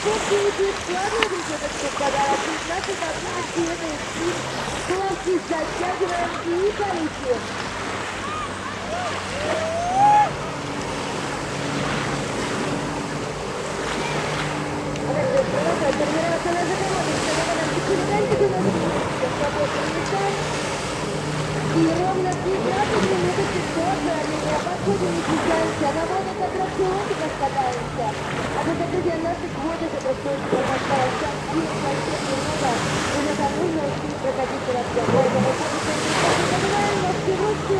Попейте, складывайте этот подарок. Наши готовности это стиль. Плавки затягиваем и полетим. Продолжать формироваться на загороде. Вставляем секундантик у нас есть. Свободный мешок. И ровно 15 минут ситуация. Мы подходим и двигаемся. На водных аттракциончиках катаемся. А до закрытия наших водных аттракциончиков осталось совсем немного. И на это нужно успеть прокатиться на всем. Поэтому, если вы не забываем, ваши руки,